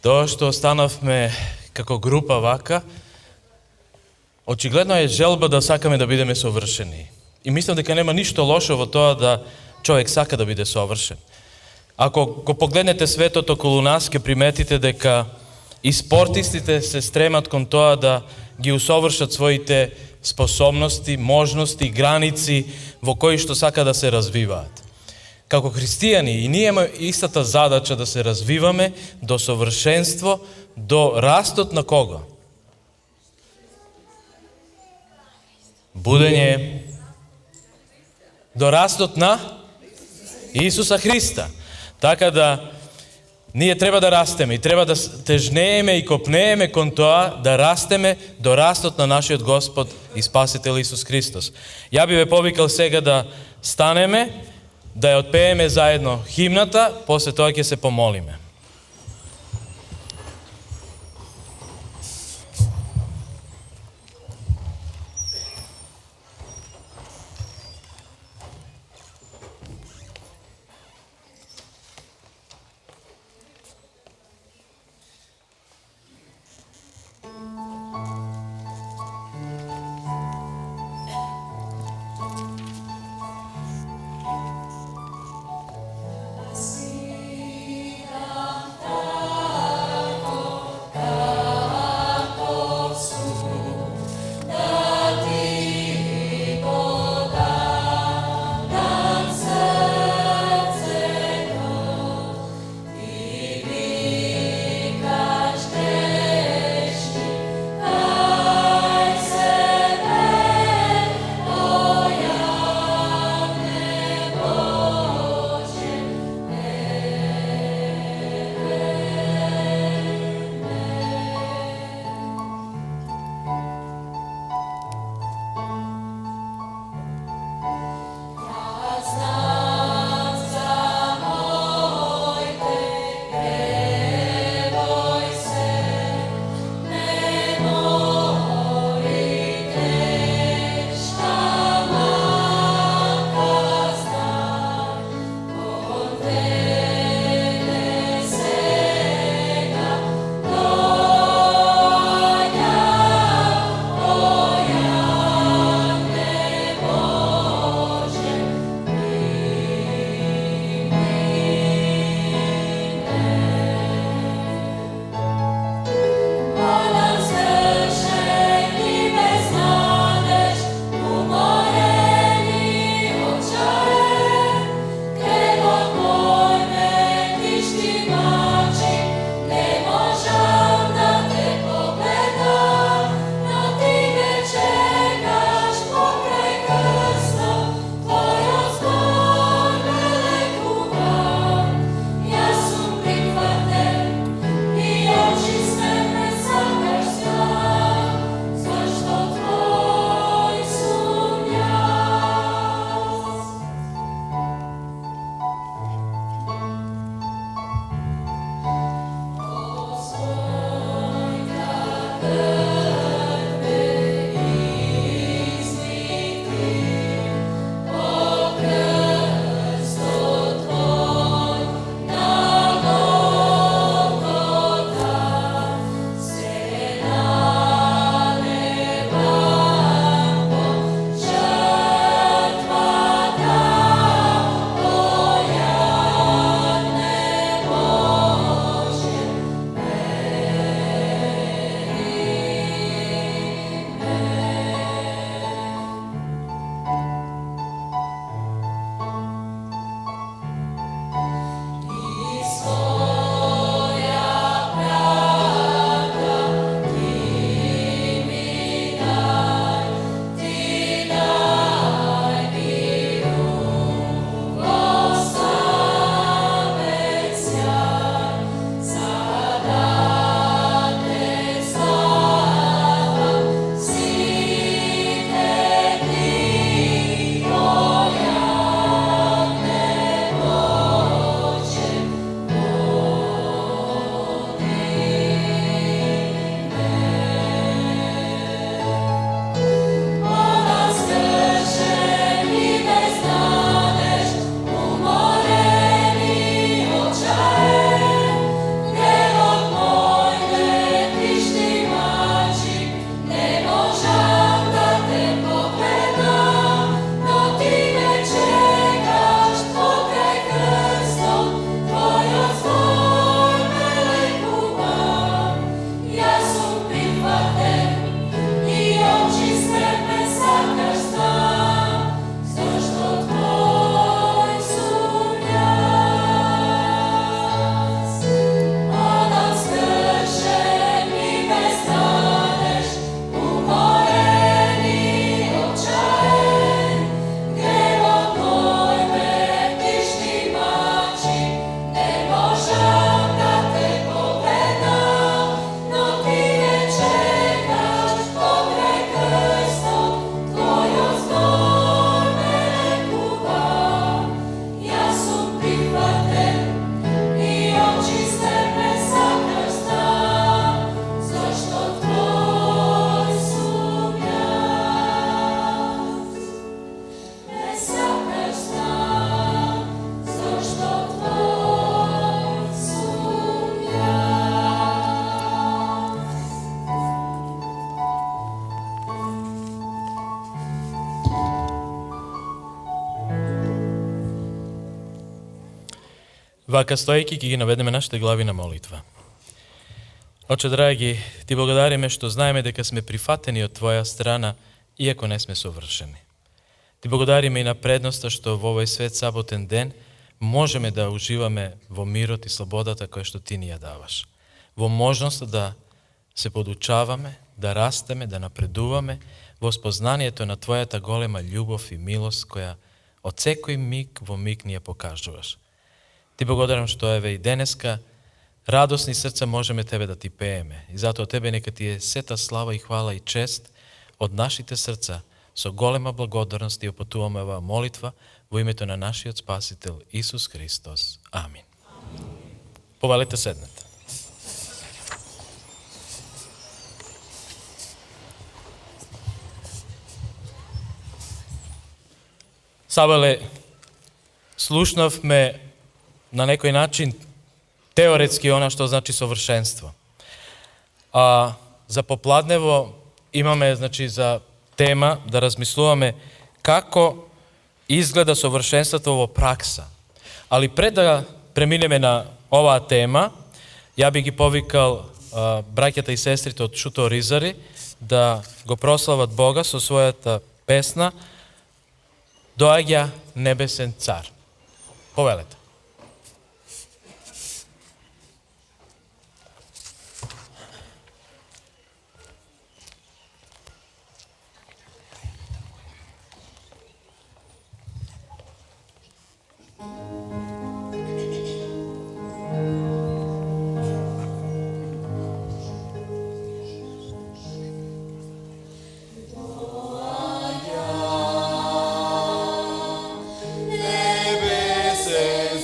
To što ostanavме како група вака, очигледно е желба да сакаме да бидеме совршени. И мислам дека нема ништо лошо во тоа да човек сака да биде совршен. Ако го погледнете светот околу нас, ќе приметите дека и спортистите се стремат кон тоа да ги усовршат своите способности, можности, граници во кои што сака да се развиваат. Како христијани и ние имаме истата задача да се развиваме до совршенство, до растот на кого? Будење до растот на Исуса Христа. Така да ние треба да растеме и треба да тежнееме и копнееме кон тоа да растеме до растот на нашиот Господ и Спасител Исус Христос. Ја би ве повикал сега да станеме, да ја отпееме заедно химната, после тоа ќе се помолиме. Спасибо. Вака стоејќи ќе ги наведеме нашите глави на молитва. Оче драги, ти благодариме што знаеме дека сме прифатени од Твоја страна, иако не сме совршени. Ти благодариме и на предноста што во овој свет саботен ден можеме да уживаме во мирот и слободата која што Ти ни ја даваш. Во можноста да се подучаваме, да растеме, да напредуваме во спознанието на Твојата голема љубов и милост која од секој миг во миг ни ја покажуваш. Ти благодарам што еве и денеска радосни срца можеме Тебе да Ти пееме. И затоа Тебе нека Ти е сета слава и хвала и чест од нашите срца. Со голема благодарност Ти опатуваме оваа молитва во името на нашиот Спасител Исус Христос. Амин. Повалете седнете. Сабеле, слушнавме на некој начин теоретски она што значи совршенство. А за попладнево имаме за тема да размислуваме како изгледа совршенството во пракса. Али пред да преминеме на оваа тема, ја би ги повикал браќата и сестрите од Шуто Ризари да го прослават Бога со својата песна Доаѓа небесен цар. Повелете. Nebesen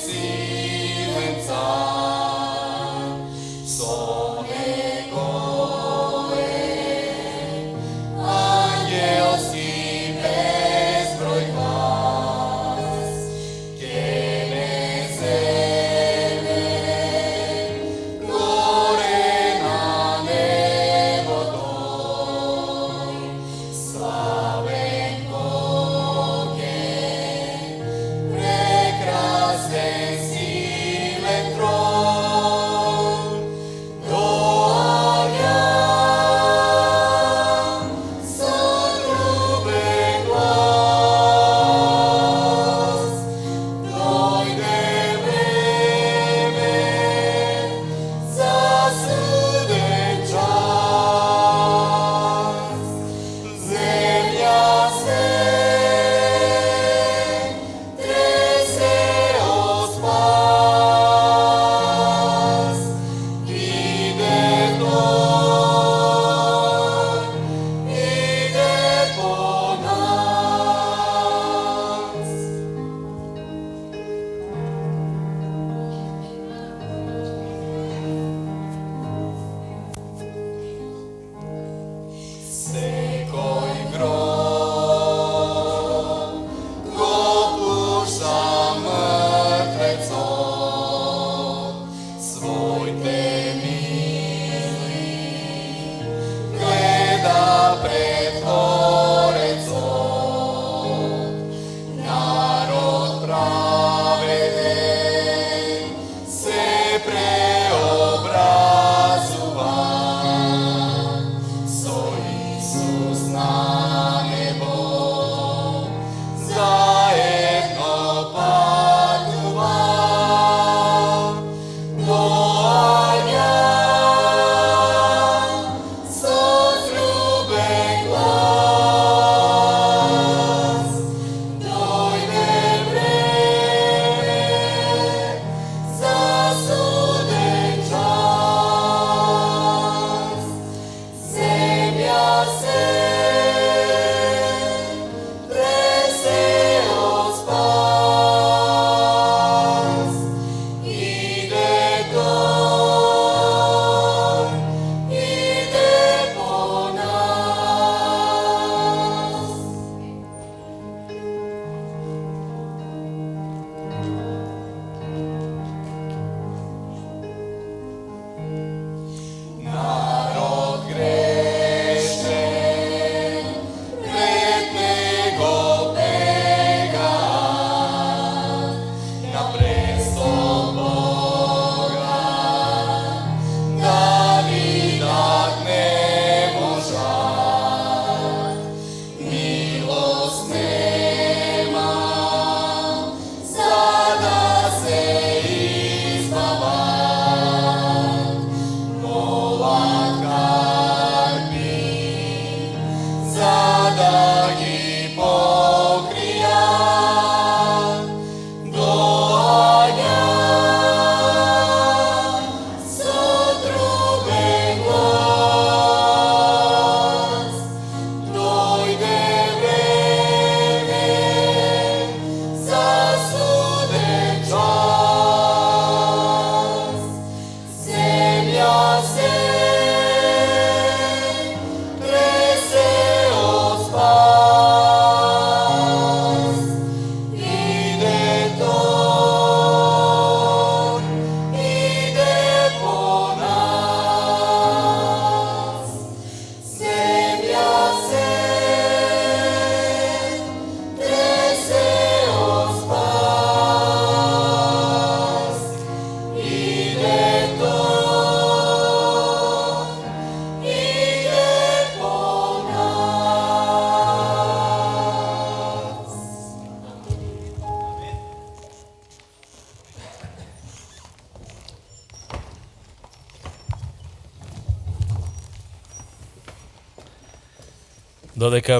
Додека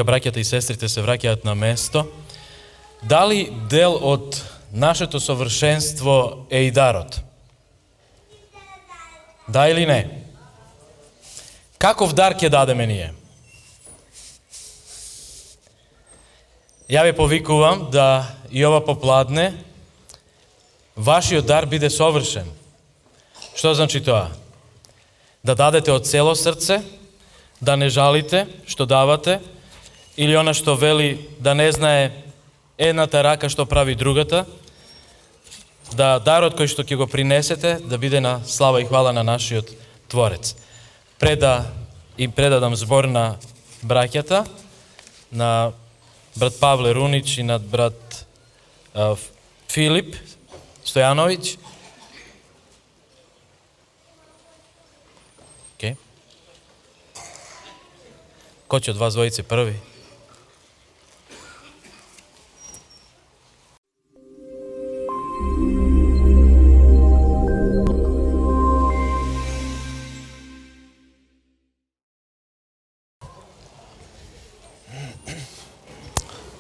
браќата и сестрите се враќаат на место, дали дел од нашето совршенство е и дарот? Да или не? Каков дар ќе дадеме ние? Ја ви повикувам да и ова попладне вашиот дар биде совршен. Што значи тоа? Да дадете од цело срце, да не жалите што давате, или она што вели да не знае едната рака што прави другата, да дарот кој што ќе го принесете да биде на слава и хвала на нашиот Творец. Пред да им предадам збор на браќата, на брат Павле Рунич и на брат Филип Стојановиќ. Кој ќе од вас двојице први?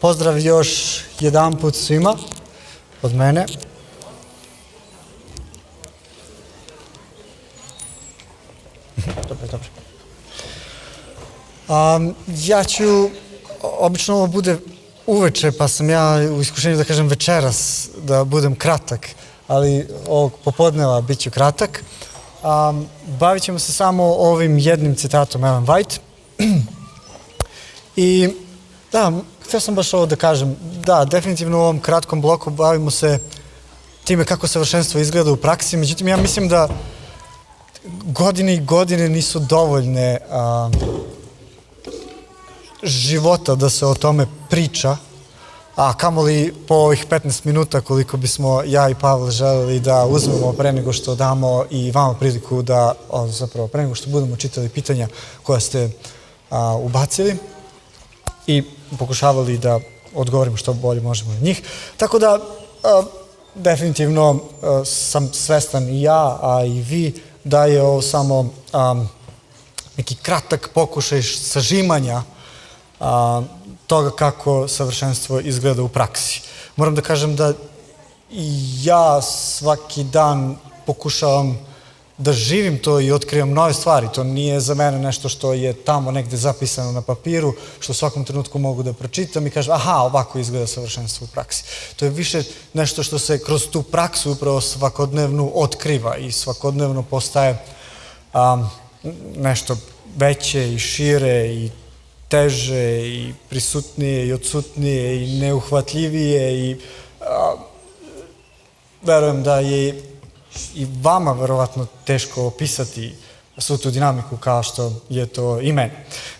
Pozdrav još jedan put svima od mene. Dobro. Ja ću, obično ovo bude uveče, pa sam ja u iskušenju da kažem večeras, da budem kratak, ali ovog popodneva bit ću kratak. Bavit ćemo se samo ovim jednim citatom Ellen White. I da, htio sam baš ovo da kažem. Da, definitivno u ovom kratkom bloku bavimo se time kako savršenstvo izgleda u praksi. Međutim, ja mislim da godine i godine nisu dovoljne života da se o tome priča, a kamoli po ovih 15 minuta koliko bismo ja i Pavle želeli da uzmemo pre nego što damo i vama priliku da, zapravo pre nego što budemo čitali pitanja koja ste ubacili i pokušavali da odgovorimo što bolje možemo na njih. Tako da, definitivno sam svestan i ja, a i vi, da je ovo samo neki kratak pokušaj sažimanja toga kako savršenstvo izgleda u praksi. Moram da kažem da i ja svaki dan pokušavam da živim to i otkrivam nove stvari. To nije za mene nešto što je tamo negde zapisano na papiru, što u svakom trenutku mogu da pročitam i kažem aha, ovako izgleda savršenstvo u praksi. To je više nešto što se kroz tu praksu upravo svakodnevno otkriva i svakodnevno postaje nešto veće i šire i teže i prisutnije i odsutnije i neuhvatljivije i verujem da je i vama verovatno teško opisati svu tu dinamiku kao što je to i meni.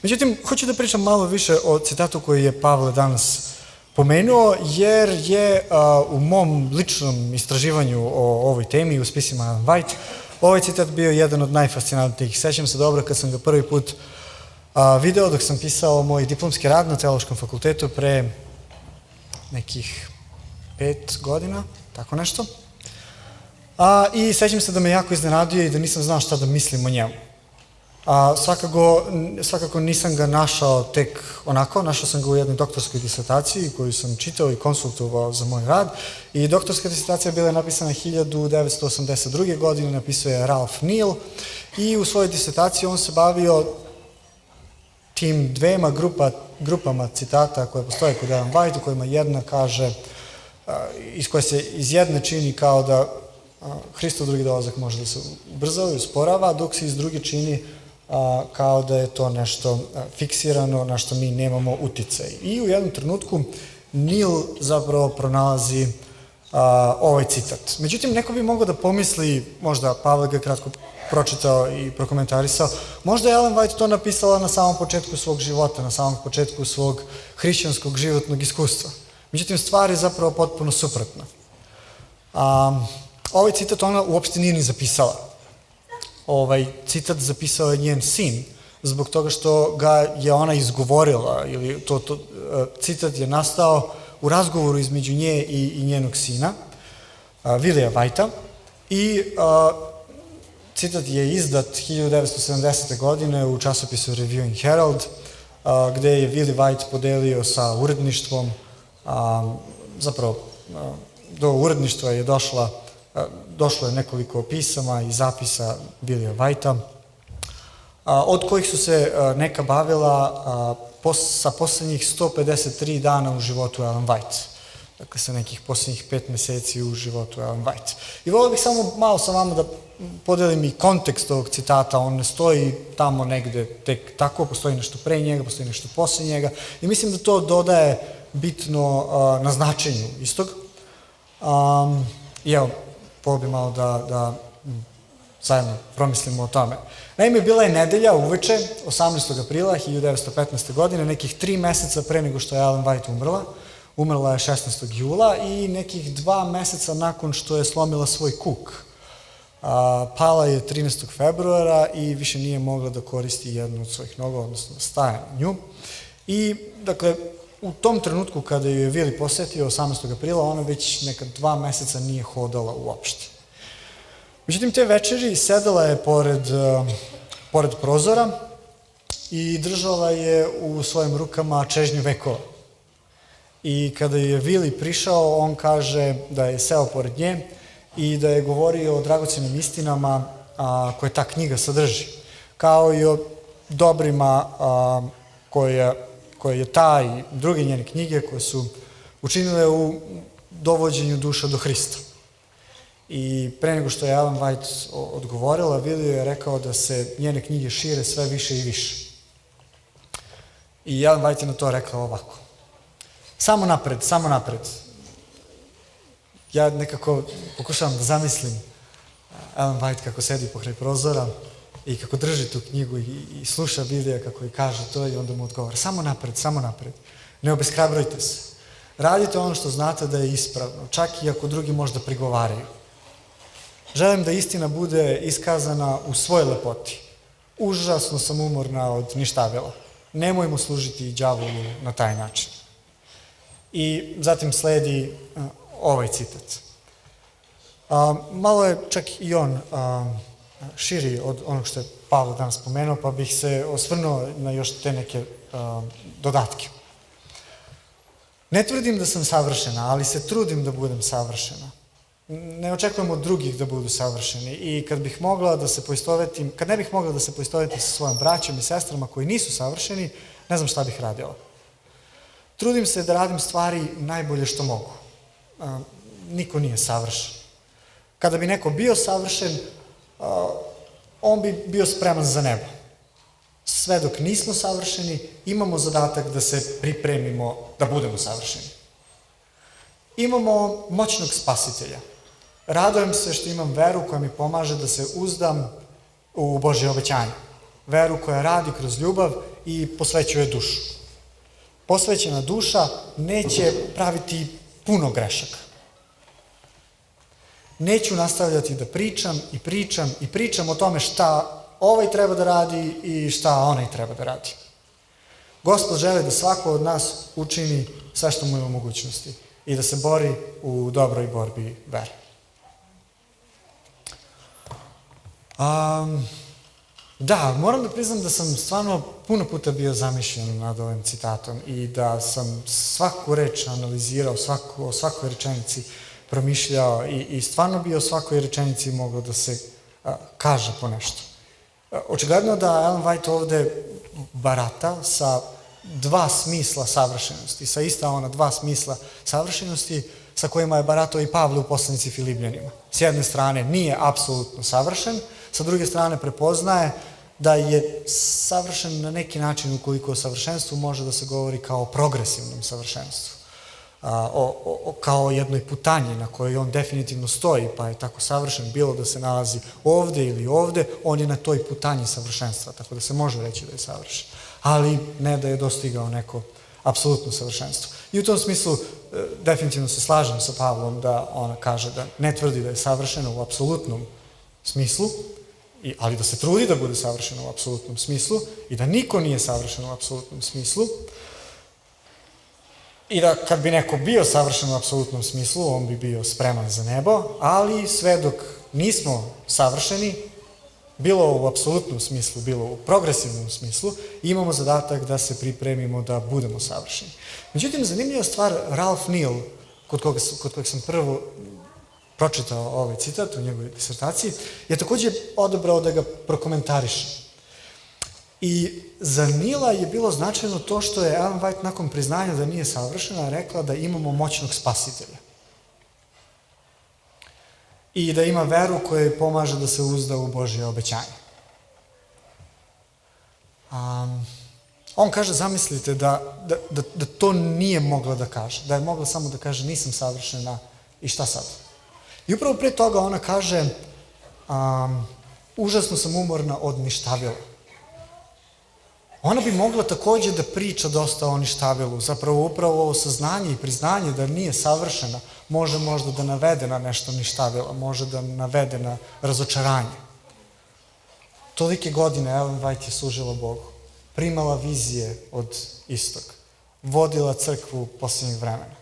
Međutim, hoću da pričam malo više o citatu koji je Pavle danas pomenuo, jer je u mom ličnom istraživanju o ovoj temi i u spisima Ellen White ovaj citat bio jedan od najfascinantnijih. Sećam se dobro kad sam ga prvi put video dok sam pisao moj diplomski rad na Teološkom fakultetu pre nekih 5 godina, tako nešto. I sećam se da me jako iznenadio i da nisam znao šta da mislim o njemu. Svakako nisam ga našao tek onako, našao sam ga u jednoj doktorskoj disertaciji koju sam čitao i konsultovao za moj rad. I doktorska disertacija bila je napisana 1982. godine, napisao je Ralph Neal i u svojoj disertaciji on se bavio tim dvema grupama citata koje postoje kod Ellen White, u kojima jedna kaže, iz koje se iz jedne čini kao da Hristov drugi dolazak može da se ubrzava i usporava, dok se iz druge čini kao da je to nešto fiksirano na što mi nemamo uticaj. I u jednom trenutku Neal zapravo pronalazi ovaj citat. Međutim, neko bi mogao da pomisli, možda Pavle ga kratko pročitao i prokomentarisao, možda je Ellen White to napisala na samom početku svog života, na samom početku svog hrišćanskog životnog iskustva. Međutim, stvar je zapravo potpuno suprotna. Ovaj citat ona uopšte nije ni zapisala. Ovaj citat zapisao je njen sin, zbog toga što ga je ona izgovorila, ili citat je nastao u razgovoru između nje i njenog sina, Willija Whitea, i Citat je izdat 1970. godine u časopisu Review and Herald, gde je Willie White podelio sa uredništvom, zapravo do uredništva je došlo je nekoliko pisama i zapisa Willija Whitea, od kojih su se neka bavila sa poslednjih 153 dana u životu Ellen White. Dakle, sa nekih poslednjih 5 meseci u životu Ellen White. I volio bih samo malo sa vama da podelim i kontekst ovog citata. On ne stoji tamo negde tek tako, postoji nešto pre njega, postoji nešto posle njega. I mislim da to dodaje bitno na značenju istog. I evo, volio bih malo da zajedno promislimo o tome. Naime, bila je nedelja uveče, 18. aprila 1915. godine, nekih 3 meseca pre nego što je Ellen White umrla. Umrla je 16. jula i nekih 2 meseca nakon što je slomila svoj kuk. Pala je 13. februara i više nije mogla da koristi jednu od svojih noga, odnosno da staje na nju. I, dakle, u tom trenutku kada ju je Willie posetio 18. aprila, ona već neka 2 meseca nije hodala uopšte. Međutim, te večeri sedela je pored prozora i držala je u svojim rukama čežnju vekova. I kada je Willie prišao, on kaže da je seo pored nje i da je govorio o dragocenim istinama koje ta knjiga sadrži, kao i o dobrima koje je ta i druge njene knjige koje su učinile u dovođenju duša do Hrista. I pre nego što je Ellen White odgovorila, Willie je rekao da se njene knjige šire sve više i više. I Ellen White je na to rekla ovako: samo napred, samo napred. Ja nekako pokušavam da zamislim Ellen White kako sedi pokraj prozora i kako drži tu knjigu i sluša Willija kako joj kaže to i onda mu odgovara: samo napred, samo napred. Ne obeshrabrujte se. Radite ono što znate da je ispravno, čak i ako drugi možda prigovaraju. Želim da istina bude iskazana u svojoj lepoti. Užasno sam umorna od ništavila. Nemojmo služiti đavolu na taj način. I zatim sledi ovaj citat. Malo je čak i on širi od onog što je Pavle danas spomenuo, pa bih se osvrnuo na još te neke dodatke. Ne tvrdim da sam savršena, ali se trudim da budem savršena. Ne očekujem od drugih da budu savršeni i kad ne bih mogla da se poistovetim sa svojom braćom i sestrama koji nisu savršeni, ne znam šta bih radila. Trudim se da radim stvari najbolje što mogu. Niko nije savršen. Kada bi neko bio savršen, on bi bio spreman za nebo. Sve dok nismo savršeni, imamo zadatak da se pripremimo da budemo savršeni. Imamo moćnog spasitelja. Radujem se što imam veru koja mi pomaže da se uzdam u Božje obećanje. Veru koja radi kroz ljubav i posvećuje dušu. Posvećena duša neće praviti puno grešaka. Neću nastavljati da pričam i pričam i pričam o tome šta ovaj treba da radi i šta onaj treba da radi. Gospod želi da svako od nas učini sve što mu je u mogućnosti i da se bori u dobroj borbi vere. Da, moram da priznam da sam stvarno puno puta bio zamišljen nad ovim citatom i da sam svaku reč analizirao, o svakoj rečenici promišljao i stvarno bi o svakoj rečenici moglo da se kaže po nešto. Očigledno da Ellen White ovde barata sa 2 smisla savršenosti, sa ista ona 2 smisla savršenosti sa kojima je baratao i Pavle u poslanici Filipljanima. S jedne strane nije apsolutno savršen, sa druge strane prepoznaje da je savršen na neki način ukoliko o savršenstvu može da se govori kao o progresivnom savršenstvu. Kao jednoj putanji na kojoj on definitivno stoji, pa je tako savršen, bilo da se nalazi ovde ili ovde, on je na toj putanji savršenstva, tako da se može reći da je savršen. Ali ne da je dostigao neko apsolutno savršenstvo. I u tom smislu definitivno se slažem sa Pavlom da ona kaže da ne tvrdi da je savršena u apsolutnom smislu, ali da se trudi da bude savršena u apsolutnom smislu i da niko nije savršen u apsolutnom smislu i da kad bi neko bio savršen u apsolutnom smislu, on bi bio spreman za nebo, ali sve dok nismo savršeni, bilo u apsolutnom smislu, bilo u progresivnom smislu, imamo zadatak da se pripremimo da budemo savršeni. Međutim, zanimljiva stvar, Ralph Neal, kod kojeg sam prvo pročitao ovaj citat u njegovoj disertaciji, je također odabrao da ga prokomentariše. I za Neala je bilo značajno to što je Ellen White nakon priznanja da nije savršena rekla da imamo moćnog spasitelja. I da ima veru koja joj pomaže da se uzda u Božje obećanje. On kaže, zamislite, da to nije mogla da kaže. Da je mogla samo da kaže nisam savršena i šta sad? I upravo prije toga ona kaže užasno sam umorna od ništavila. Ona bi mogla također da priča dosta o ništavilu. Zapravo upravo ovo saznanje i priznanje da nije savršena može možda da navede na nešto ništavila, može da navede na razočaranje. Tolike godine Ellen White je služila Bogu, primala vizije od istoga, vodila crkvu posljednjeg vremena.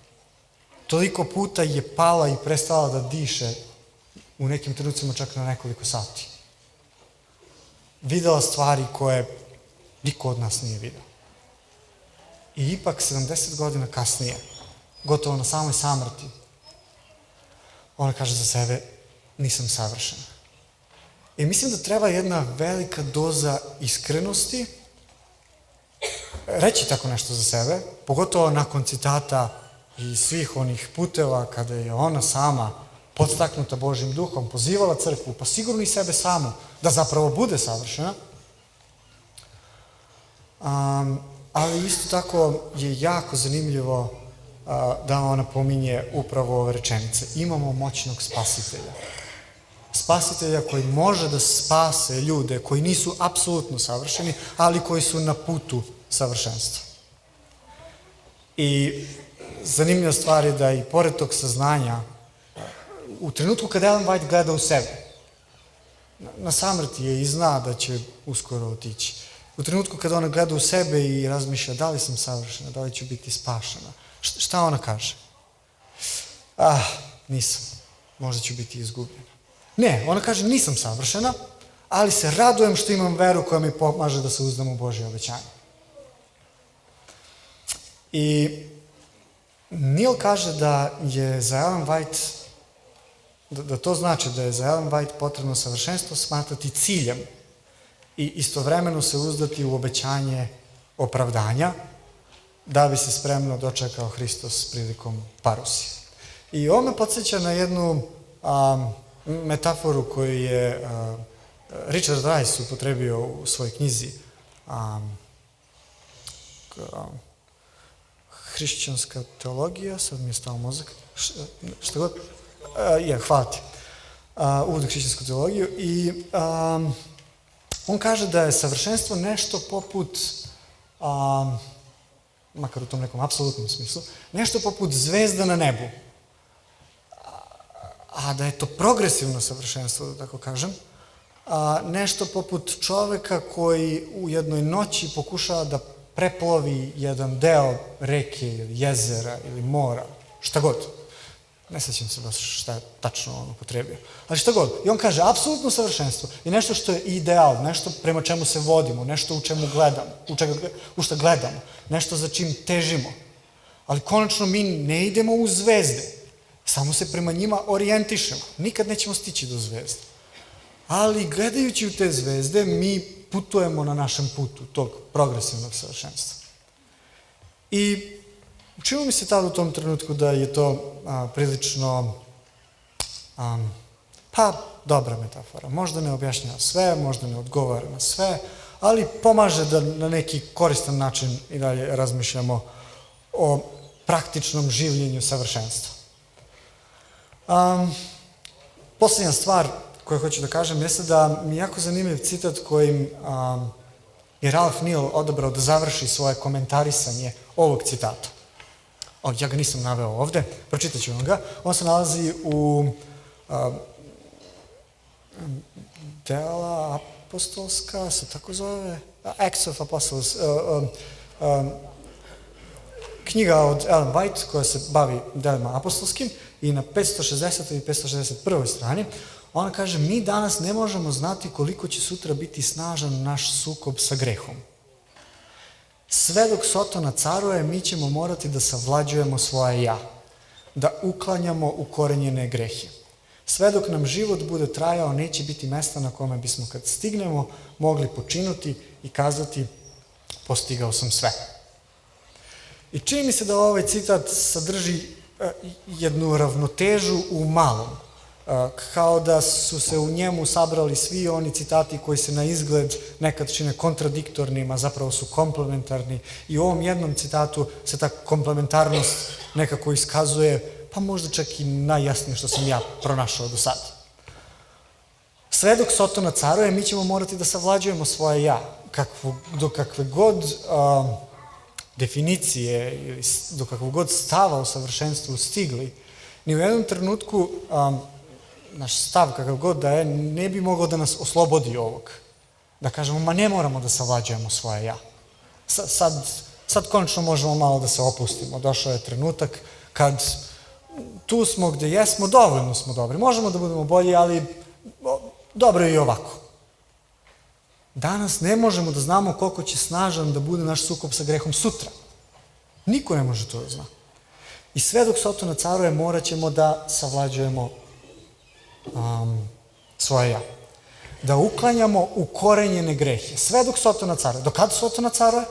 Toliko puta je pala i prestala da diše, u nekim trenucima čak na nekoliko sati. Videla stvari koje niko od nas nije vidio. I ipak 70 godina kasnije, gotovo na samoj samrti, ona kaže za sebe, nisam savršena. I mislim da treba jedna velika doza iskrenosti reći tako nešto za sebe, pogotovo nakon citata i svih onih puteva kada je ona sama podstaknuta Božjim duhom, pozivala crkvu, pa sigurno i sebe samu, da zapravo bude savršena. Ali isto tako je jako zanimljivo da ona pominje upravo ove rečenice. Imamo moćnog spasitelja. Spasitelja koji može da spase ljude koji nisu apsolutno savršeni, ali koji su na putu savršenstva. I zanimljiva stvar je da i pored tog saznanja, u trenutku kada Ellen White gleda u sebe, na samrti je i zna da će uskoro otići. U trenutku kada ona gleda u sebe i razmišlja da li sam savršena, da li ću biti spašena, šta ona kaže? Nisam, možda ću biti izgubljena. Ne, ona kaže nisam savršena, ali se radujem što imam veru koja mi pomaže da se uzdam u Božje obećanje. I Neal kaže da je za Ellen White, da to znači da je za Ellen White potrebno savršenstvo smatrati ciljem i istovremeno se uzdati u obećanje opravdanja da bi se spremno dočekao Hristos prilikom parusije. I ovo me podsjeća na jednu metaforu koju je Richard Rice upotrebio u svojoj knjizi Hrišćanska teologija, sad mi je stao mozak, šta god, hvala ti, uvod u hrišćansku teologiju i on kaže da je savršenstvo nešto poput, makar u tom nekom apsolutnom smislu, nešto poput zvezda na nebu. A da je to progresivno savršenstvo, da tako kažem, nešto poput čoveka koji u jednoj noći pokušava da preplovi jedan deo reke ili jezera ili mora, šta god. Ne sjećam se baš šta je tačno on upotrebio. Ali šta god. I on kaže, apsolutno savršenstvo je nešto što je ideal, nešto prema čemu se vodimo, nešto u čemu gledamo, u što gledamo, nešto za čim težimo. Ali konačno mi ne idemo u zvezde, samo se prema njima orijentišemo. Nikad nećemo stići do zvezde. Ali gledajući u te zvezde, mi putujemo na našem putu tog progresivnog savršenstva. I učinilo mi se tada u tom trenutku da je to prilično dobra metafora. Možda ne objašnjava sve, možda ne odgovara na sve, ali pomaže da na neki koristan način i dalje razmišljamo o praktičnom življenju savršenstva. Posljednja stvar koju hoću da kažem jeste da mi je jako zanimljiv citat kojim je Ralph Neal odabrao da završi svoje komentarisanje ovog citata. Ja ga nisam naveo ovde, pročitat ću vam ga. On se nalazi u Dela apostolska, se tako zove, Acts of Apostles, knjiga od Ellen White koja se bavi delima apostolskim i na 560. i 561. strani Ona kaže, mi danas ne možemo znati koliko će sutra biti snažan naš sukob sa grehom. Sve dok Sotona caruje, mi ćemo morati da savlađujemo svoje ja, da uklanjamo ukorenjene grehe. Sve dok nam život bude trajao, neće biti mesta na kome bismo kad stignemo mogli počinuti i kazati postigao sam sve. I čini mi se da ovaj citat sadrži jednu ravnotežu u malom, kao da su se u njemu sabrali svi oni citati koji se na izgled nekad čine kontradiktornim, a zapravo su komplementarni. I u ovom jednom citatu se ta komplementarnost nekako iskazuje, pa možda čak i najjasnije što sam ja pronašao do sada. Sve dok Sotona caruje, mi ćemo morati da savlađujemo svoje ja. Do kakve god definicije ili do kakvog god stava o savršenstvu stigli, ni u jednom trenutku naš stav, kakav god da je, ne bi mogao da nas oslobodi ovog. Da kažemo, ma ne moramo da savlađujemo svoje ja. Sad konačno možemo malo da se opustimo. Došao je trenutak kad tu smo gde jesmo, dovoljno smo dobri. Možemo da budemo bolji, ali dobro je i ovako. Danas ne možemo da znamo koliko će snažan da bude naš sukob sa grehom sutra. Niko ne može to da zna. I sve dok Sotona caruje, morat ćemo da savlađujemo svoje ja. Da uklanjamo ukorenjene grehe. Sve dok Sotona caruje. Do kada Sotona caruje?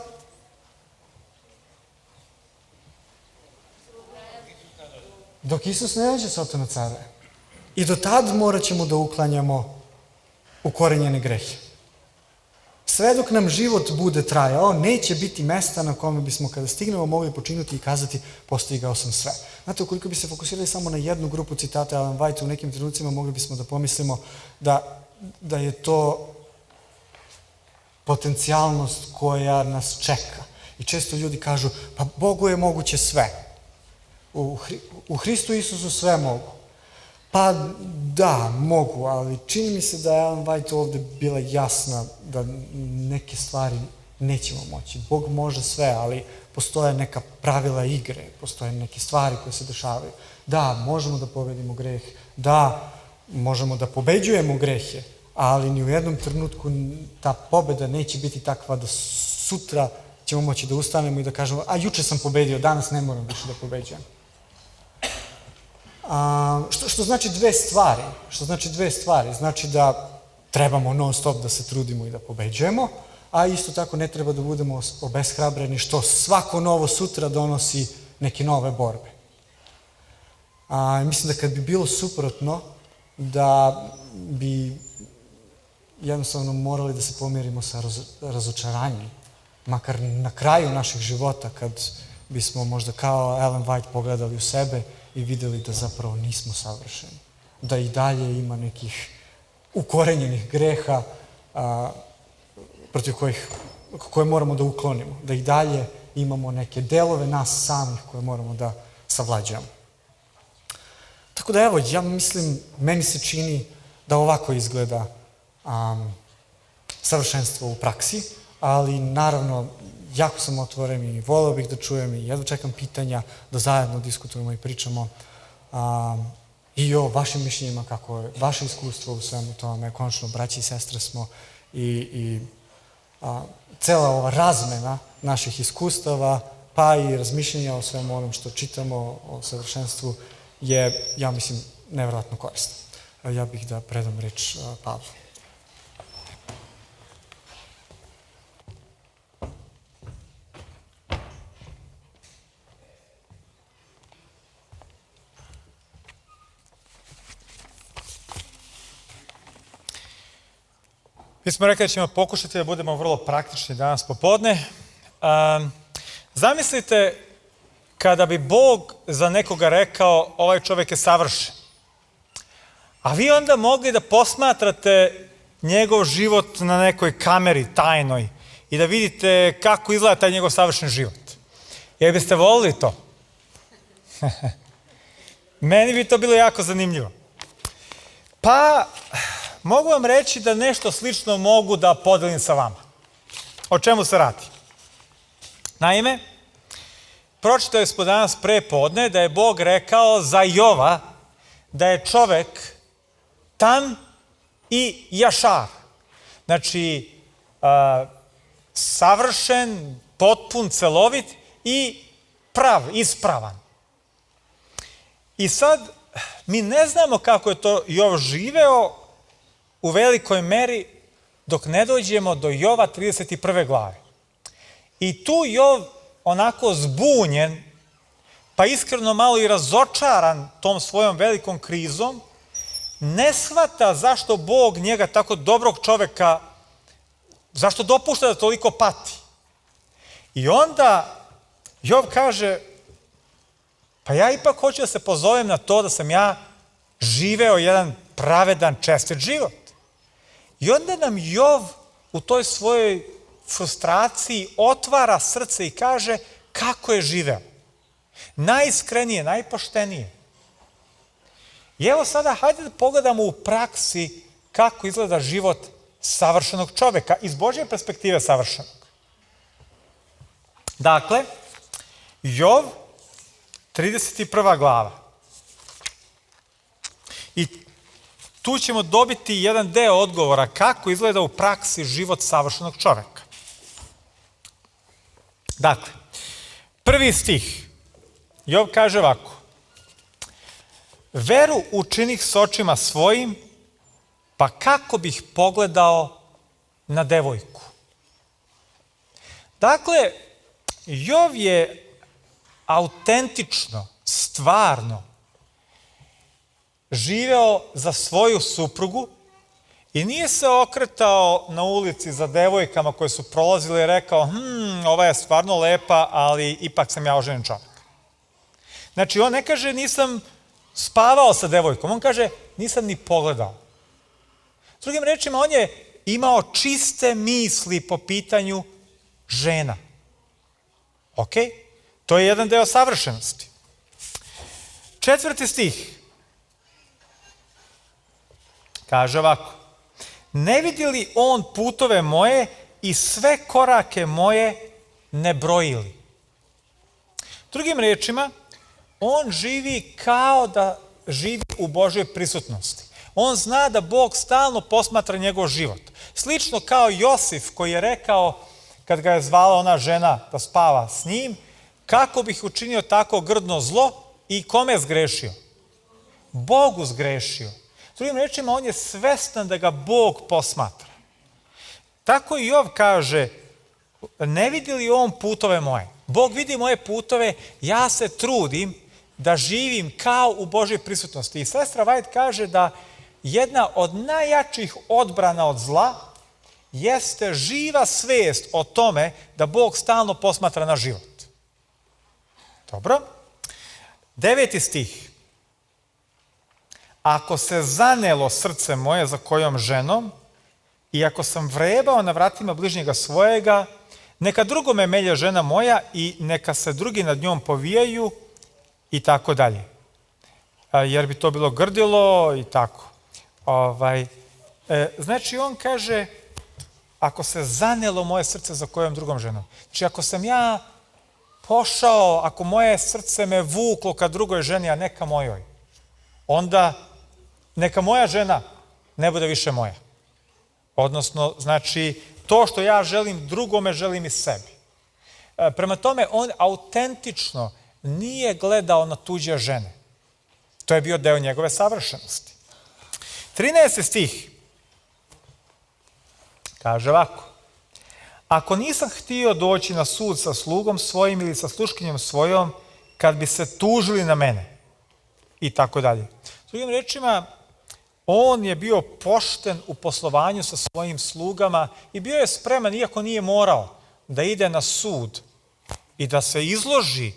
Dok Isus ne dođe, Sotona caruje. I do tad morat ćemo da uklanjamo ukorenjene grehe. Sve dok nam život bude trajao, neće biti mesta na kome bismo kada stignemo mogli počinuti i kazati postigao sam sve. Znate, ukoliko bi se fokusirali samo na jednu grupu citata Ellen White, u nekim trenucima mogli bismo da pomislimo da je to potencijalnost koja nas čeka. I često ljudi kažu, pa Bogu je moguće sve. U Hristu Isusu sve mogu. Pa da, mogu, ali čini mi se da je Ellen White ovde bila jasna da neke stvari nećemo moći. Bog može sve, ali postoje neka pravila igre, postoje neke stvari koje se dešavaju. Da, možemo da pobedimo greh, da, možemo da pobeđujemo grehe, ali ni u jednom trenutku ta pobeda neće biti takva da sutra ćemo moći da ustanemo i da kažemo, a juče sam pobedio, danas ne moram više da pobeđujem. Što znači dve stvari. Znači da trebamo non stop da se trudimo i da pobeđujemo, a isto tako ne treba da budemo obeshrabreni što svako novo sutra donosi neke nove borbe. Mislim da kad bi bilo suprotno, da bi jednostavno morali da se pomirimo sa razočaranjem, makar na kraju naših života, kad bismo možda kao Ellen White pogledali u sebe i videli da zapravo nismo savršeni. Da i dalje ima nekih ukorenjenih greha protiv koje moramo da uklonimo. Da i dalje imamo neke delove nas samih koje moramo da savlađujemo. Tako da evo, ja mislim, meni se čini da ovako izgleda savršenstvo u praksi, ali naravno jako sam otvoren i voleo bih da čujem i jedva čekam pitanja, da zajedno diskutujemo i pričamo i o vašim mišljenjima, kako je vaše iskustvo u svemu tome. Konačno, braći i sestre smo i cela ova razmena naših iskustava, pa i razmišljenja o svemu onom što čitamo o savršenstvu je, ja mislim, nevjerojatno korisno. Ja bih da predam reč Pavlu. Mi smo rekli da ćemo pokušati da budemo vrlo praktični danas popodne. Zamislite kada bi Bog za nekoga rekao ovaj čovjek je savršen, a vi onda mogli da posmatrate njegov život na nekoj kameri tajnoj i da vidite kako izgleda taj njegov savršen život. Jer biste volili to? Meni bi to bilo jako zanimljivo. Pa mogu vam reći da nešto slično mogu da podelim sa vama. O čemu se radi? Naime, pročitali smo danas pre podne da je Bog rekao za Jova da je čovek tam i jašar. Znači, savršen, potpun, celovit i prav, ispravan. I sad, mi ne znamo kako je to Jov živeo u velikoj meri dok ne dođemo do Jova 31. glave. I tu Jov onako zbunjen, pa iskreno malo i razočaran tom svojom velikom krizom, ne shvata zašto Bog njega, tako dobrog čoveka, zašto dopušta da toliko pati. I onda Jov kaže, pa ja ipak hoću da se pozovem na to da sam ja živeo jedan pravedan, čestit život. I onda nam Jov u toj svojoj frustraciji otvara srce i kaže kako je živeo. Najiskrenije, najpoštenije. I evo sada, hajde da pogledamo u praksi kako izgleda život savršenog čoveka, iz Božje perspektive savršenog. Dakle, Jov, 31. glava. I tu ćemo dobiti jedan deo odgovora kako izgleda u praksi život savršenog čoveka. Dakle, prvi stih. Jov kaže ovako. Veru učinih s očima svojim, pa kako bih pogledao na devojku. Dakle, Jov je autentično, stvarno živeo za svoju suprugu i nije se okretao na ulici za devojkama koje su prolazile i rekao, ova je stvarno lepa, ali ipak sam ja oženen čovjek. Znači, on ne kaže nisam spavao sa devojkom, on kaže nisam ni pogledao. S drugim rečima, on je imao čiste misli po pitanju žena. Ok? To je jedan deo savršenosti. 4. stih. Kaže ovako. Ne vidi li on putove moje i sve korake moje ne brojili? Drugim rečima, on živi kao da živi u Božjoj prisutnosti. On zna da Bog stalno posmatra njegov život. Slično kao Josif koji je rekao, kad ga je zvala ona žena da spava s njim, kako bih učinio tako grdno zlo i kome zgrešio? Bogu zgrešio. Drugim rečima, on je svestan da ga Bog posmatra. Tako i Jov kaže, ne vidi li on putove moje? Bog vidi moje putove, ja se trudim da živim kao u Božoj prisutnosti. I sestra White kaže da jedna od najjačih odbrana od zla jeste živa svest o tome da Bog stalno posmatra na život. Dobro. 9. stih. Ako se zanelo srce moje za kojom ženom i ako sam vrebao na vratima bližnjega svojega, neka drugome melje žena moja i neka se drugi nad njom povijaju i tako dalje. Jer bi to bilo grdilo i tako. Znači on kaže, ako se zanelo moje srce za kojom drugom ženom. Znači ako sam ja pošao, ako moje srce me vuklo ka drugoj ženi, a ne ka mojoj, onda neka moja žena ne bude više moja. Odnosno, znači, to što ja želim drugome, želim i sebi. Prema tome, on autentično nije gledao na tuđe žene. To je bio deo njegove savršenosti. 13. stih kaže ovako. Ako nisam htio doći na sud sa slugom svojim ili sa sluškinjom svojom, kad bi se tužili na mene i tako dalje. S drugim rečima, on je bio pošten u poslovanju sa svojim slugama i bio je spreman, iako nije morao, da ide na sud i da se izloži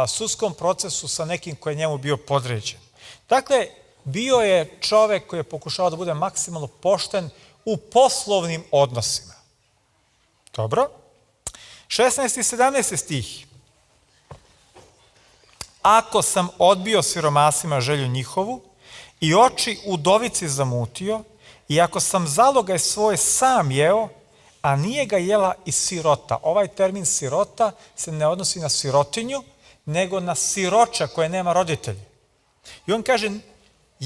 sudskom procesu sa nekim koji je njemu bio podređen. Dakle, bio je čovek koji je pokušao da bude maksimalno pošten u poslovnim odnosima. Dobro. 16. i 17. stih. Ako sam odbio siromasima želju njihovu i oči udovici zamutio i ako sam zalogaj svoj sam jeo, a nije ga jela i sirota. Ovaj termin sirota se ne odnosi na sirotinju, nego na siroča koje nema roditelje. I on kaže,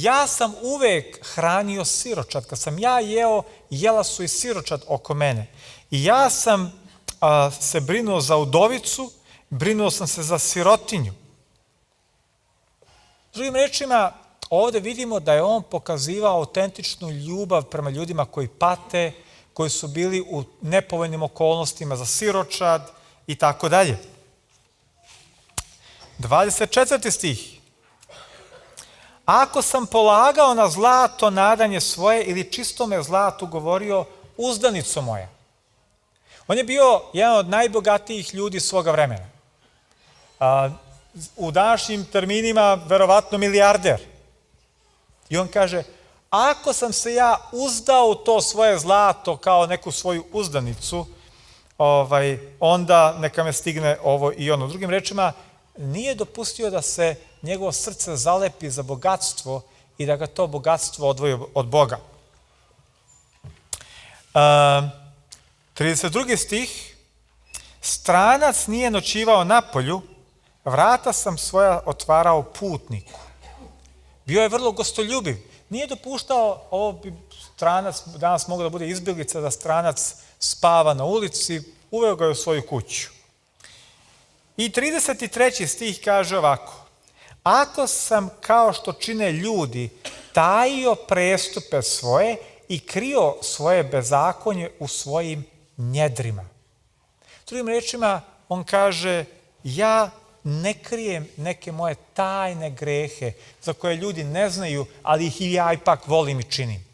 ja sam uvek hranio siročad. Kad sam ja jeo, jela su i siročad oko mene. I ja sam se brinuo za udovicu, brinuo sam se za sirotinju. Drugim rečima, ovde vidimo da je on pokazivao autentičnu ljubav prema ljudima koji pate, koji su bili u nepovoljnim okolnostima za siročad i tako dalje. 24. stih. Ako sam polagao na zlato nadanje svoje ili čistome zlatu govorio uzdanico moja. On je bio jedan od najbogatijih ljudi svoga vremena. U današnjim terminima verovatno milijarder. I on kaže, ako sam se ja uzdao u to svoje zlato kao neku svoju uzdanicu, onda neka me stigne ovo i ono. Drugim rečima, nije dopustio da se njegovo srce zalepi za bogatstvo i da ga to bogatstvo odvoji od Boga. 32. stih. Stranac nije noćivao napolju, vrata sam svoja otvarao putniku. Bio je vrlo gostoljubiv. Nije dopuštao, ovo bi stranac danas mogao da bude izbjeglica, da stranac spava na ulici, uveo ga je u svoju kuću. I 33. stih kaže ovako. Ako sam kao što čine ljudi tajio prestupe svoje i krio svoje bezakonje u svojim njedrima. Drugim rečima, on kaže, ja ne krijem neke moje tajne grehe za koje ljudi ne znaju, ali ih i ja ipak volim i činim.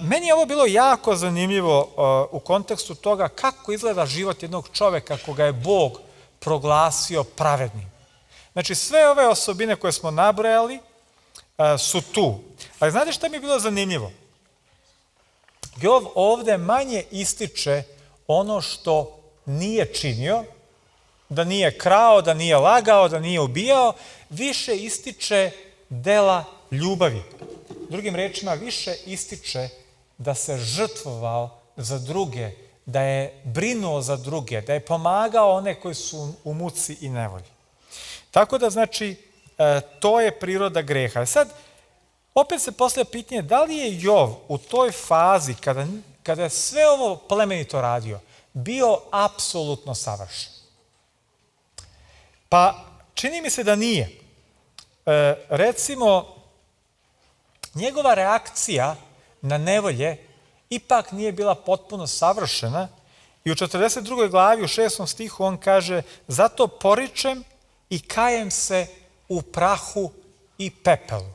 Meni je ovo bilo jako zanimljivo u kontekstu toga kako izgleda život jednog čoveka koga je Bog proglasio pravednim. Znači, sve ove osobine koje smo nabrojali su tu. Ali znate šta mi je bilo zanimljivo? Jov ovde manje ističe ono što nije činio, da nije krao, da nije lagao, da nije ubijao, više ističe dela ljubavi. Drugim rečima, više ističe da se žrtvovao za druge, da je brinuo za druge, da je pomagao one koji su u muci i nevolji. Tako da, znači, to je priroda greha. Sad, opet se postavlja pitanje da li je Jov u toj fazi, kada je sve ovo plemenito radio, bio apsolutno savršen? Pa, čini mi se da nije. Recimo, njegova reakcija na nevolje ipak nije bila potpuno savršena i u 42. glavi, u 6. stihu, on kaže, zato poričem i kajem se u prahu i pepelu.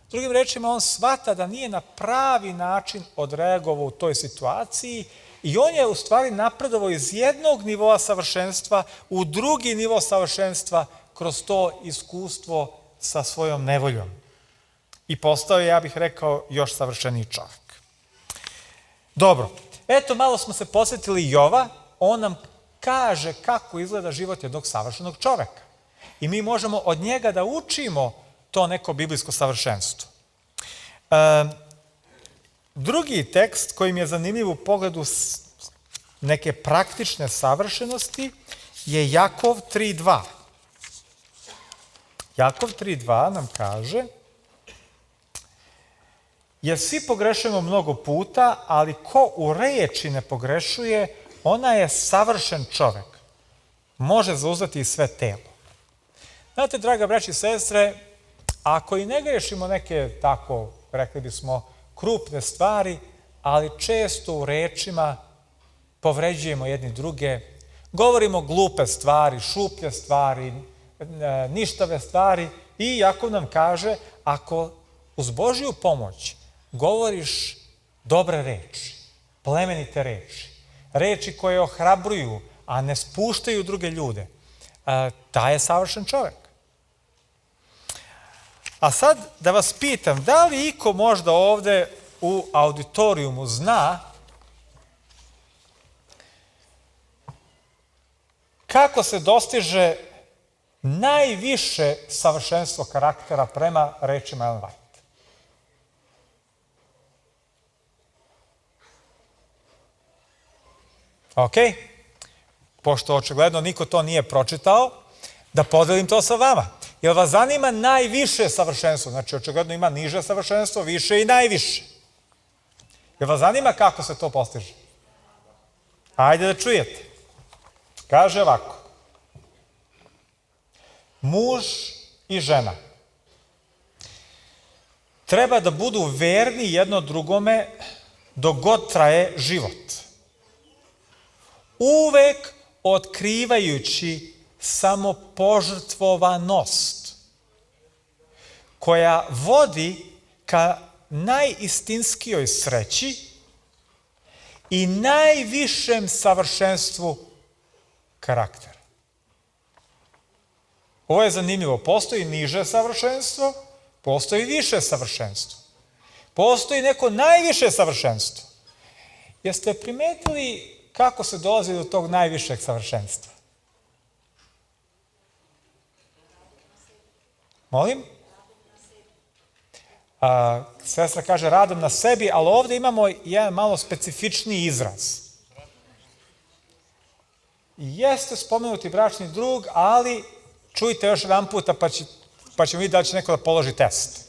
Drugim rečima, on shvata da nije na pravi način odreagovao u toj situaciji i on je u stvari napredovao iz jednog nivoa savršenstva u drugi nivo savršenstva kroz to iskustvo sa svojom nevoljom. I postao je, ja bih rekao, još savršeniji čovjek. Dobro, eto malo smo se posjetili Jova, on nam kaže kako izgleda život jednog savršenog čovjeka. I mi možemo od njega da učimo to neko biblijsko savršenstvo. Drugi tekst koji mi je zanimljiv u pogledu neke praktične savršenosti je Jakov 3.2. Jakov 3.2 nam kaže, jer svi pogrešujemo mnogo puta, ali ko u reči ne pogrešuje, ona je savršen čovek. Može zauzdati i sve telo. Znate, draga braći i sestre, ako i ne grešimo neke tako, rekli bismo, krupne stvari, ali često u rečima povređujemo jedni druge, govorimo glupe stvari, šuplje stvari, ništave stvari i Jakov nam kaže, ako uz Božju pomoć govoriš dobre reči, plemenite reči, reči koje ohrabruju, a ne spuštaju druge ljude, taj je savršen čovjek. A sad da vas pitam, da li iko možda ovde u auditorijumu zna kako se dostiže najviše savršenstvo karaktera prema rečima Ellen White? Ok, pošto očigledno niko to nije pročitao, da podelim to sa vama. Jel vas zanima najviše savršenstvo? Znači, očigledno ima niže savršenstvo, više i najviše. Jel vas zanima kako se to postiže? Ajde da čujete. Kaže ovako. Muž i žena treba da budu verni jedno drugome dok god traje život. Uvek otkrivajući samopožrtvovanost koja vodi ka najistinskijoj sreći i najvišem savršenstvu karaktera. Ovo je zanimljivo. Postoji niže savršenstvo, postoji više savršenstvo. Postoji neko najviše savršenstvo. Jeste primetili kako se dolazi do tog najvišeg savršenstva? Molim? Sestra kaže radom na sebi, ali ovde imamo jedan malo specifičniji izraz. Jeste spomenuti bračni drug, ali čujte još jedan puta pa ćemo vidjeti da li će neko da položi test.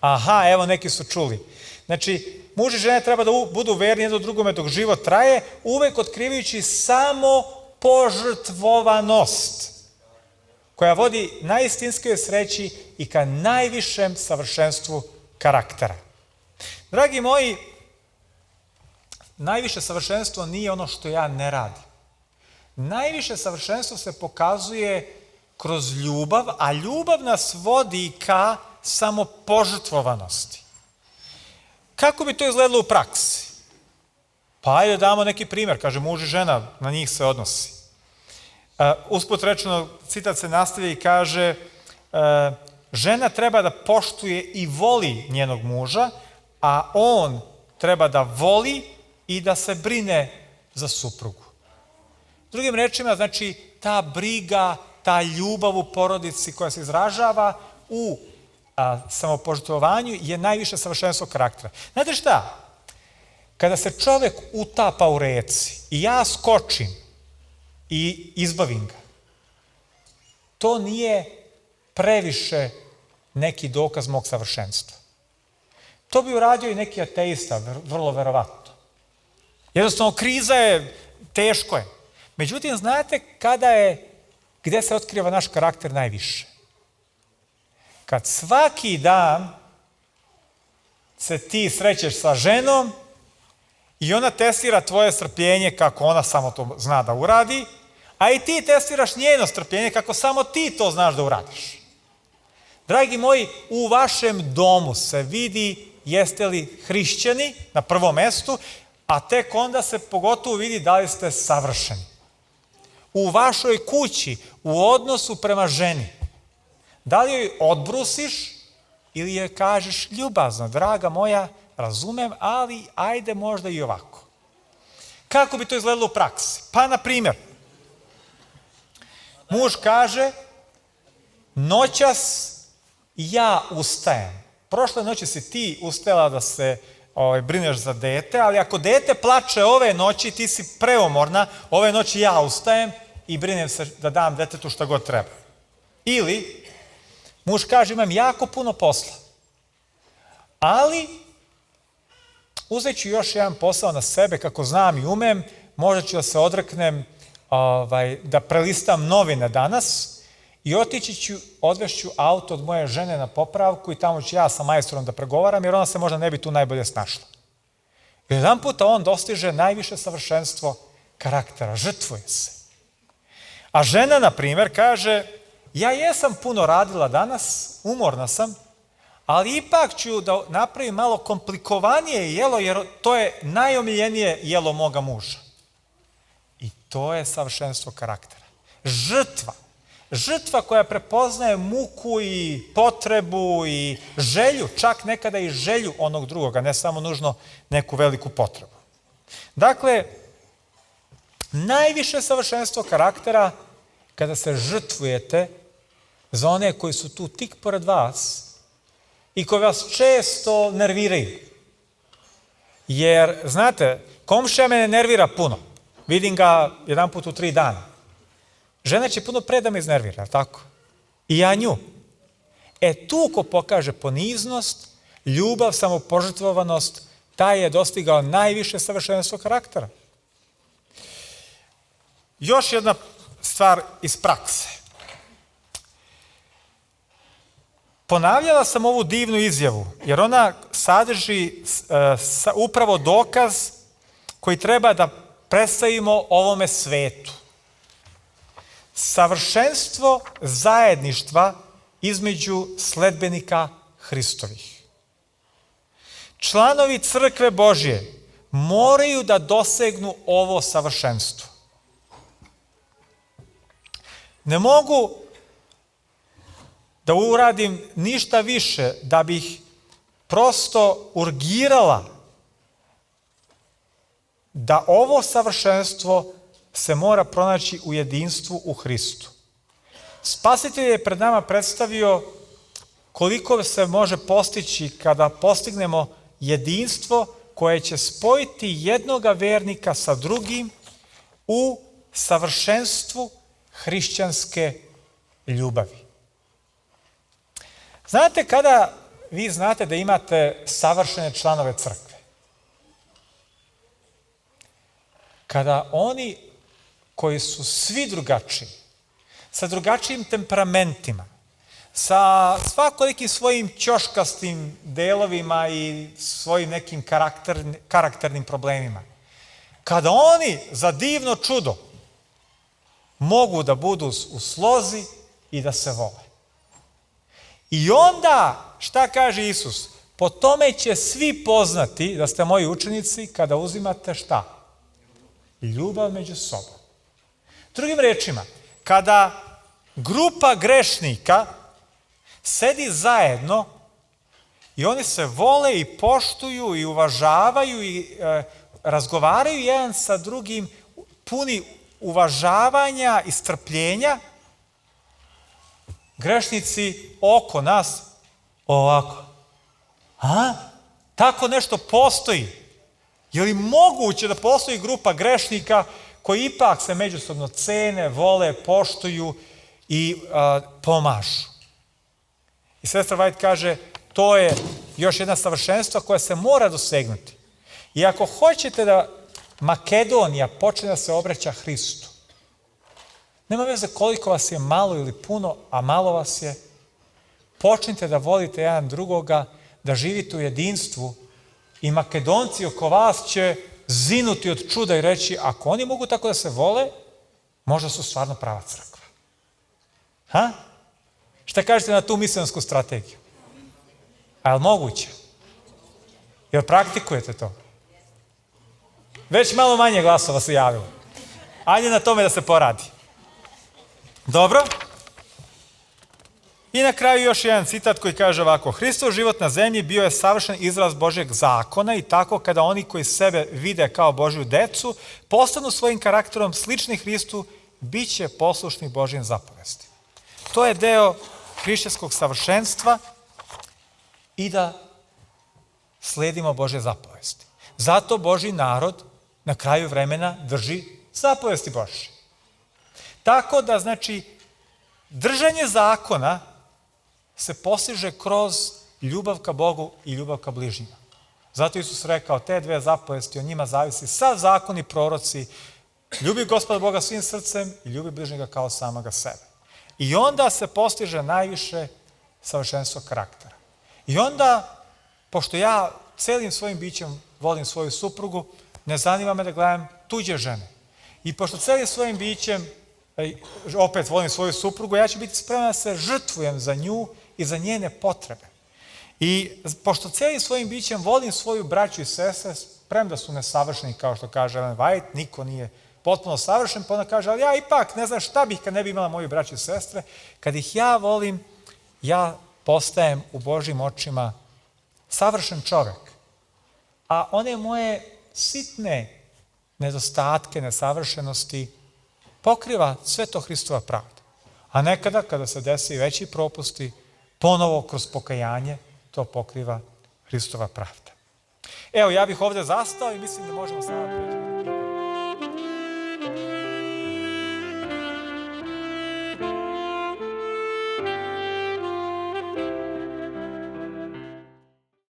Aha, evo neki su čuli. Znači, muž i žena treba da budu verni jedno drugome dok život traje, uvek otkrivajući samo požrtvovanost koja vodi najistinskoj sreći i ka najvišem savršenstvu karaktera. Dragi moji, najviše savršenstvo nije ono što ja ne radim. Najviše savršenstvo se pokazuje kroz ljubav, a ljubav nas vodi ka samopožrtvovanosti. Kako bi to izgledalo u praksi? Pa ajde damo neki primjer, kaže muž i žena, na njih se odnosi. Usput rečeno, citat se nastavlja i kaže žena treba da poštuje i voli njenog muža, a on treba da voli i da se brine za suprugu. Drugim rečima, znači, ta briga, ta ljubav u porodici koja se izražava u samopožrtvovanju je najviše savršenstvo karaktera. Znate šta? Kada se čovek utapa u reci i ja skočim i izbavim ga, to nije previše neki dokaz mog savršenstva. To bi uradio i neki ateista, vrlo verovatno. Jednostavno, kriza je, teško je. Međutim, znate gde se otkriva naš karakter najviše? Kad svaki dan se ti srećeš sa ženom i ona testira tvoje strpljenje kako ona samo to zna da uradi, a i ti testiraš njeno strpljenje kako samo ti to znaš da uradiš. Dragi moji, u vašem domu se vidi jeste li hrišćani na prvom mestu, a tek onda se pogotovo vidi da li ste savršeni. U vašoj kući, u odnosu prema ženi, da li joj odbrusiš ili joj kažeš ljubazno, draga moja, razumem, ali ajde možda i ovako. Kako bi to izgledalo u praksi? Pa, na primjer, muž kaže, noćas ja ustajem. Prošle noći si ti ustajala da se brineš za dete, ali ako dete plače ove noći, ti si preumorna, ove noći ja ustajem i brinem se da dam detetu šta god treba. Ili, muž kaže, imam jako puno posla, ali uzet ću još jedan posao na sebe kako znam i umem, možda ću da se odreknem da prelistam novine danas i odvešću auto od moje žene na popravku i tamo ću ja sa majstorom da pregovaram, jer ona se možda ne bi tu najbolje snašla. I jedan puta on dostiže najviše savršenstvo karaktera, žrtvuje se. A žena, na primjer, kaže, ja jesam puno radila danas, umorna sam, ali ipak ću da napravim malo komplikovanije jelo, jer to je najomiljenije jelo moga muža. I to je savršenstvo karaktera. Žrtva. Žrtva koja prepoznaje muku i potrebu i želju, čak nekada i želju onog drugoga, ne samo nužno neku veliku potrebu. Dakle, najviše savršenstvo karaktera kada se žrtvujete za one koji su tu tik pored vas i koji vas često nerviraju. Jer, znate, komšija me ne nervira puno. Vidim ga jedan put u 3 dana. Žena će puno pre da me iznervira, tako? I ja nju. Tu ko pokaže poniznost, ljubav, samopožrtvovanost, taj je dostigao najviše savršenstvo karaktera. Još jedna stvar iz prakse. Ponavljala sam ovu divnu izjavu, jer ona sadrži upravo dokaz koji treba da predstavimo ovome svetu. Savršenstvo zajedništva između sledbenika Hristovih. Članovi crkve Božje moraju da dosegnu ovo savršenstvo. Ne mogu da uradim ništa više da bih prosto urgirala da ovo savršenstvo se mora pronaći u jedinstvu u Hristu. Spasitelj je pred nama predstavio koliko se može postići kada postignemo jedinstvo koje će spojiti jednoga vernika sa drugim u savršenstvu hrišćanske ljubavi. Znate kada vi znate da imate savršene članove crkve? Kada oni koji su svi drugačiji, sa drugačijim temperamentima, sa svakolikim svojim ćoškastim delovima i svojim nekim karakternim problemima, kada oni za divno čudo mogu da budu u slozi i da se vole. I onda, šta kaže Isus? Po tome će svi poznati da ste moji učenici kada uzimate šta? Ljubav među sobom. Drugim rečima, kada grupa grešnika sedi zajedno i oni se vole i poštuju i uvažavaju i razgovaraju jedan sa drugim puni uvažavanja i strpljenja, grešnici oko nas ovako. Tako nešto postoji. Je li moguće da postoji grupa grešnika koji ipak se međusobno cene, vole, poštuju i pomažu? I sestra White kaže, to je još jedna savršenstva koja se mora dosegnuti. I ako hoćete da Makedonija počne da se obraća Hristu, nema veze koliko vas je malo ili puno, a malo vas je, počnite da volite jedan drugoga, da živite u jedinstvu i Makedonci oko vas će zinuti od čuda i reći, ako oni mogu tako da se vole, možda su stvarno prava crkva. Šta kažete na tu misionsku strategiju? A je li moguće? Jel praktikujete to? Već malo manje glasova se javilo. Ajde na tome da se poradi. Dobro? I na kraju još jedan citat koji kaže ovako. Hristov život na zemlji bio je savršen izraz Božjeg zakona i tako kada oni koji sebe vide kao Božju decu postanu svojim karakterom slični Hristu, bit će poslušni Božjim zapovestima. To je deo hrišćanskog savršenstva i da sledimo Božje zapovesti. Zato Božji narod na kraju vremena drži zapovesti Božje. Tako da, znači, držanje zakona se postiže kroz ljubav ka Bogu i ljubav ka bližnjima. Zato Isus rekao, te dve zapovesti, o njima zavisi sav zakon i proroci, ljubi Gospoda Boga svim srcem i ljubi bližnjega kao samoga sebe. I onda se postiže najviše savršenstvo karaktera. I onda, pošto ja celim svojim bićem volim svoju suprugu, ne zanima me da gledam tuđe žene. I pošto celim svojim bićem opet volim svoju suprugu, ja ću biti spreman da se žrtvujem za nju i za njene potrebe. I pošto celim svojim bićem volim svoju braću i sestre, premda su nesavršeni, kao što kaže Ellen White, niko nije potpuno savršen, pa ona kaže, ali ja ipak ne znam šta bih kad ne bi imala moju braću i sestre. Kad ih ja volim, ja postajem u Božjim očima savršen čovek. A one moje sitne nedostatke, nesavršenosti pokriva sve to Hristova pravda. A nekada, kada se desi veći propusti, ponovo kroz pokajanje, to pokriva Hristova pravda. Evo, ja bih ovde zastao i mislim da možemo sada preći.